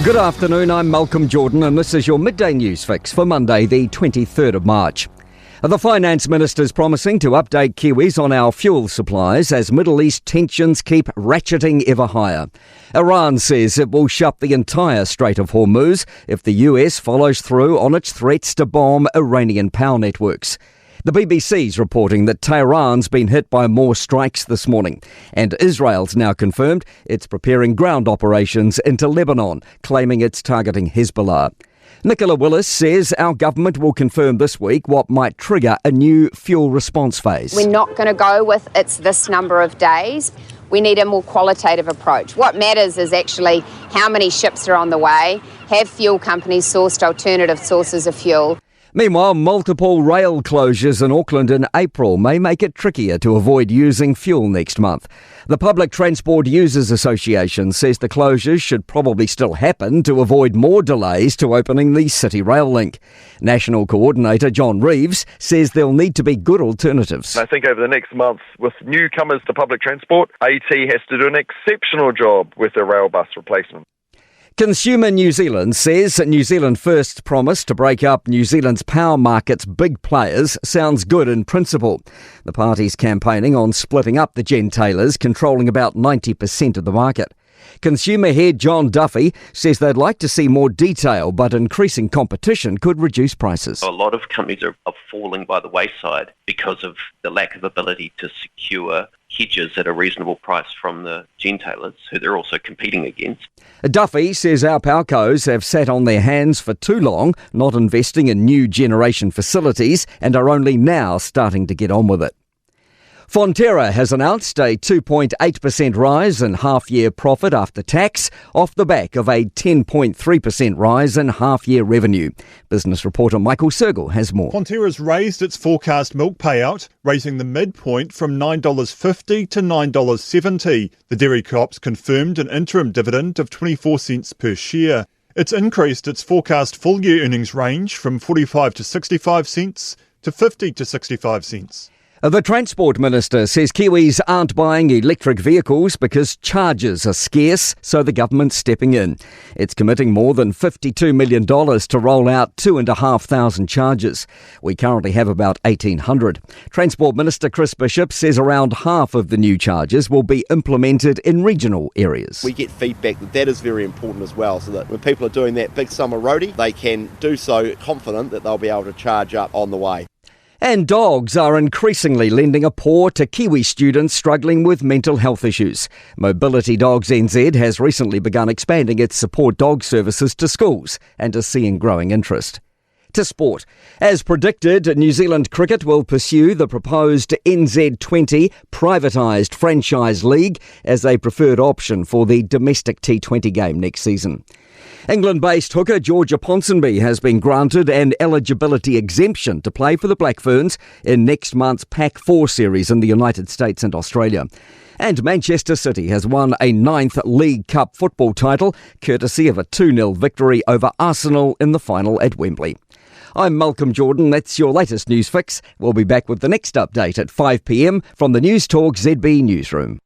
Good afternoon, I'm Malcolm Jordan and this is your midday news fix for Monday the 23rd of March. The Finance Minister's promising to update Kiwis on our fuel supplies as Middle East tensions keep ratcheting ever higher. Iran says it will shut the entire Strait of Hormuz if the US follows through on its threats to bomb Iranian power networks. The BBC's reporting that Tehran's been hit by more strikes this morning, and Israel's now confirmed it's preparing ground operations into Lebanon, claiming it's targeting Hezbollah. Nicola Willis says our government will confirm this week what might trigger a new fuel response phase. We're not going to go with it's this number of days. We need a more qualitative approach. What matters is actually how many ships are on the way, have fuel companies sourced alternative sources of fuel. Meanwhile, multiple rail closures in Auckland in April may make it trickier to avoid using fuel next month. The Public Transport Users Association says the closures should probably still happen to avoid more delays to opening the City Rail link. National Coordinator John Reeves says there'll need to be good alternatives. I think over the next month, with newcomers to public transport, AT has to do an exceptional job with the rail bus replacement. Consumer New Zealand says New Zealand First's promise to break up New Zealand's power market's big players sounds good in principle. The party's campaigning on splitting up the gentailers, controlling about 90% of the market. Consumer head John Duffy says they'd like to see more detail, but increasing competition could reduce prices. A lot of companies are falling by the wayside because of the lack of ability to secure hedges at a reasonable price from the gentailers, who they're also competing against. Duffy says our powercos have sat on their hands for too long, not investing in new generation facilities, and are only now starting to get on with it. Fonterra has announced a 2.8% rise in half-year profit after tax off the back of a 10.3% rise in half-year revenue. Business reporter Michael Sergel has more. Fonterra's raised its forecast milk payout, raising the midpoint from $9.50 to $9.70. The dairy co-op's confirmed an interim dividend of 24 cents per share. It's increased its forecast full-year earnings range from 45 to 65 cents to 50 to 65 cents. The Transport Minister says Kiwis aren't buying electric vehicles because chargers are scarce, so the government's stepping in. It's committing more than $52 million to roll out 2,500 chargers. We currently have about 1,800. Transport Minister Chris Bishop says around half of the new chargers will be implemented in regional areas. We get feedback that is very important as well, so that when people are doing that big summer roadie, they can do so confident that they'll be able to charge up on the way. And dogs are increasingly lending a paw to Kiwi students struggling with mental health issues. Mobility Dogs NZ has recently begun expanding its support dog services to schools and is seeing growing interest. To sport. As predicted, New Zealand Cricket will pursue the proposed NZ20 privatised franchise league as a preferred option for the domestic T20 game next season. England-based hooker Georgia Ponsonby has been granted an eligibility exemption to play for the Black Ferns in next month's Pac-4 series in the United States and Australia. And Manchester City has won a 9th League Cup football title, courtesy of a 2-0 victory over Arsenal in the final at Wembley. I'm Malcolm Jordan, that's your latest news fix. We'll be back with the next update at 5 p.m. from the Newstalk ZB newsroom.